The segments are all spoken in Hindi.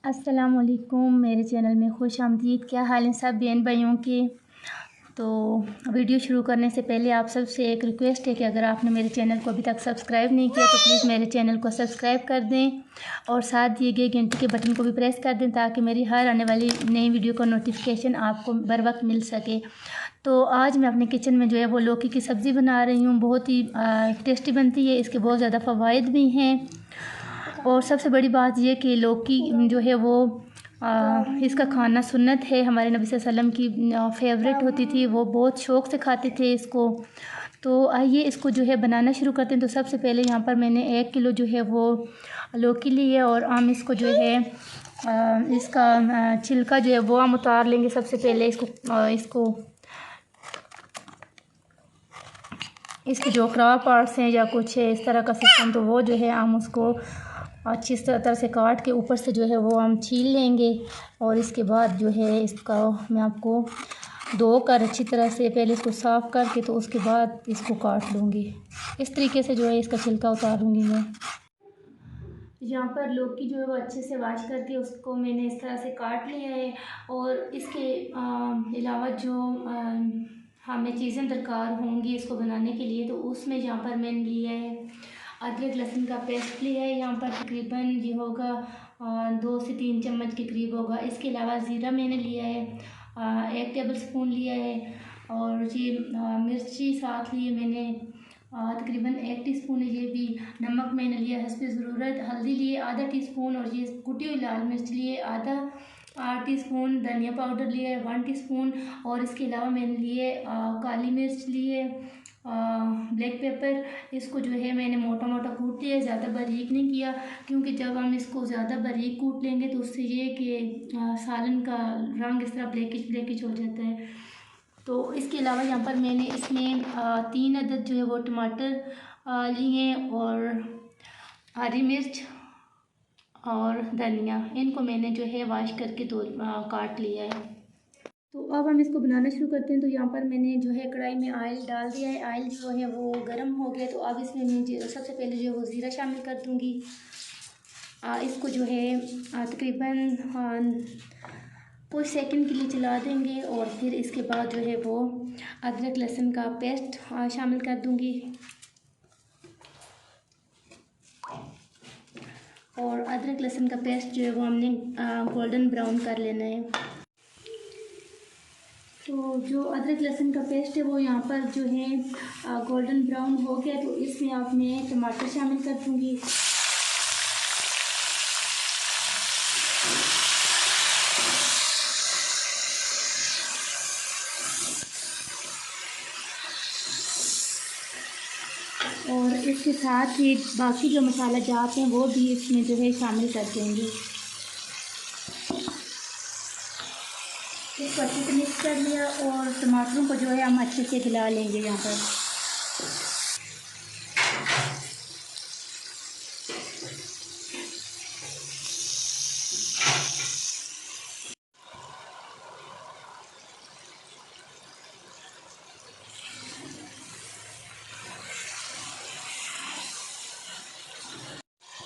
अस्सलाम वालेकुम, मेरे चैनल में खुश आमदीद। क्या हाल है सब बहन भाइयों के। तो वीडियो शुरू करने से पहले आप सबसे एक रिक्वेस्ट है कि अगर आपने मेरे चैनल को अभी तक सब्सक्राइब नहीं किया तो प्लीज़ मेरे चैनल को सब्सक्राइब कर दें और साथ दिए गए घंटे के बटन को भी प्रेस कर दें ताकि मेरी हर आने वाली नई वीडियो का नोटिफिकेशन आपको बर वक्त मिल सके। तो आज मैं अपने किचन में जो है वो लौकी की सब्ज़ी बना रही हूँ। बहुत ही टेस्टी बनती है, इसके बहुत ज़्यादा फ़वाइद भी हैं। और सबसे बड़ी बात यह कि लौकी जो है वो इसका खाना सुन्नत है। हमारे नबी सल्लल्लाहु अलैहि वसल्लम की फेवरेट होती थी, वो बहुत शौक़ से खाते थे इसको। तो आइए इसको जो है बनाना शुरू करते हैं। तो सबसे पहले यहाँ पर मैंने 1 किलो जो है वो लौकी ली है और हम इसको जो है इसका छिलका जो है वो हम उतार लेंगे। सबसे पहले इसके जो खराब पार्ट्स हैं या कुछ है इस तरह का सिस्टम, तो वो जो है हम उसको अच्छी तरह से काट के ऊपर से जो है वो हम छील लेंगे। और इसके बाद जो है इसका मैं आपको धो कर अच्छी तरह से पहले इसको साफ़ करके तो उसके बाद इसको काट लूँगी। इस तरीके से जो है इसका छिलका उतारूँगी मैं। यहाँ पर लौकी जो है वो अच्छे से वॉश करके उसको मैंने इस तरह से काट लिया है। और इसके अलावा जो हमें चीज़ें दरकार होंगी इसको बनाने के लिए, तो उसमें यहाँ पर मैंने लिया है अदरक लहसुन का पेस्ट लिया है। यहाँ पर तकरीबन ये होगा 2 से 3 चम्मच के करीब होगा। इसके अलावा ज़ीरा मैंने लिया है 1 टेबल स्पून लिया है। और ये मिर्ची साथ लिए मैंने तकरीबन 1 टीस्पून है ये भी। नमक मैंने लिया हस्बे ज़रूरत। हल्दी लिए आधा टीस्पून और ये कुटी हुई लाल मिर्च लिए आधा टीस्पून। धनिया पाउडर लिया है 1 टीस्पून। और इसके अलावा मैंने लिए काली मिर्च लिए ब्लैक पेपर। इसको जो है मैंने मोटा मोटा कूट लिया, ज़्यादा बारीक नहीं किया, क्योंकि जब हम इसको ज़्यादा बारीक कूट लेंगे तो उससे ये कि सालन का रंग इस तरह ब्लैकिश हो जाता है। तो इसके अलावा यहाँ पर मैंने इसमें 3 अदद जो है वो टमाटर लिए और हरी मिर्च और धनिया, इनको मैंने जो है वॉश करके काट लिया है। तो अब हम इसको बनाना शुरू करते हैं। तो यहाँ पर मैंने जो है कढ़ाई में ऑयल डाल दिया है। ऑयल जो है वो गर्म हो गया, तो अब इसमें मैं सबसे पहले जो है वो ज़ीरा शामिल कर दूँगी। इसको जो है तकरीबन कुछ सेकंड के लिए चला देंगे और फिर इसके बाद जो है वो अदरक लहसुन का पेस्ट शामिल कर दूँगी। और अदरक लहसुन का पेस्ट जो है वो हमने गोल्डन ब्राउन कर लेना है। तो जो अदरक लहसुन का पेस्ट है वो यहाँ पर जो है गोल्डन ब्राउन हो गया, तो इसमें अब मैं टमाटर शामिल कर दूँगी। और इसके साथ ही बाकी जो मसाला जात हैं वो भी इसमें जो है शामिल कर देंगे। इसको अच्छे से मिक्स कर लिया और टमाटरों को जो है हम अच्छे से गला लेंगे यहाँ पर।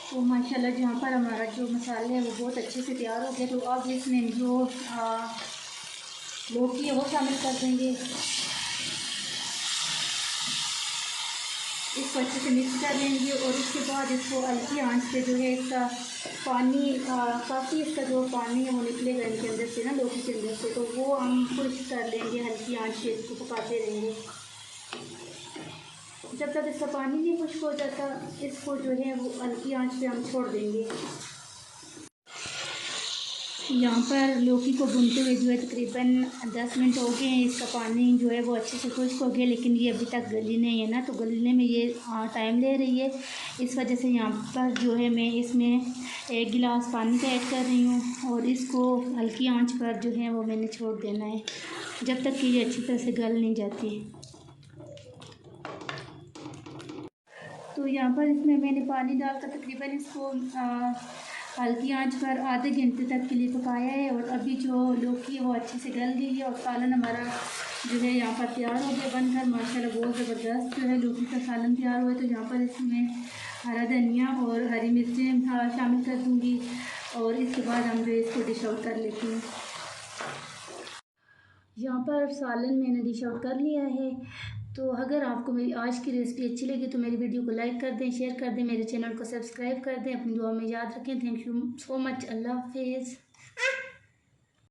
तो माशाल्लाह यहाँ पर हमारा जो मसाले है वो बहुत अच्छे से तैयार हो गया। तो अब इसमें जो लौकी है वो शामिल कर देंगे। इसको अच्छे से मिक्स कर लेंगे और उसके बाद इसको हल्की आंच पे जो है इसका पानी काफ़ी इसका जो पानी है वो निकलेगा इनके अंदर से ना, लौकी के अंदर से, तो वो हम खुश्क कर लेंगे। हल्की आंच पे इसको पकाते रहेंगे जब तक इसका पानी नहीं खुश्क हो जाता। इसको जो है वो हल्की आंच पे हम छोड़ देंगे। यहाँ पर लौकी को भूनते हुए जो है तकरीबन 10 मिनट हो गए हैं। इसका पानी जो है वो अच्छे से खुश्क हो गया, लेकिन ये अभी तक गली नहीं है ना, तो गलने में ये टाइम ले रही है। इस वजह से यहाँ पर जो है मैं इसमें 1 गिलास पानी का ऐड कर रही हूँ और इसको हल्की आंच पर जो है वो मैंने छोड़ देना है जब तक कि ये अच्छी तरह से गल नहीं जाती। तो यहाँ पर इसमें मैंने पानी डालकर तकरीबन इसको हल्की आंच पर आधे घंटे तक के लिए पकाया है। और अभी जो लौकी है वो अच्छे से गल गई है और सालन हमारा जो है यहाँ पर तैयार हो गया बनकर। माशाल्लाह बहुत ज़बरदस्त जो है लौकी का सालन तैयार हुआ है। तो यहाँ पर इसमें हरा धनिया और हरी मिर्चें शामिल कर दूँगी। और इसके बाद हम जो है इसको डिश आउट कर लेते हैं। यहाँ पर सालन मैंने डिश आउट कर लिया है। तो अगर आपको मेरी आज की रेसिपी अच्छी लगी तो मेरी वीडियो को लाइक कर दें, शेयर कर दें, मेरे चैनल को सब्सक्राइब कर दें, अपनी दुआ में याद रखें। Thank you so much. अल्लाह हाफिज़।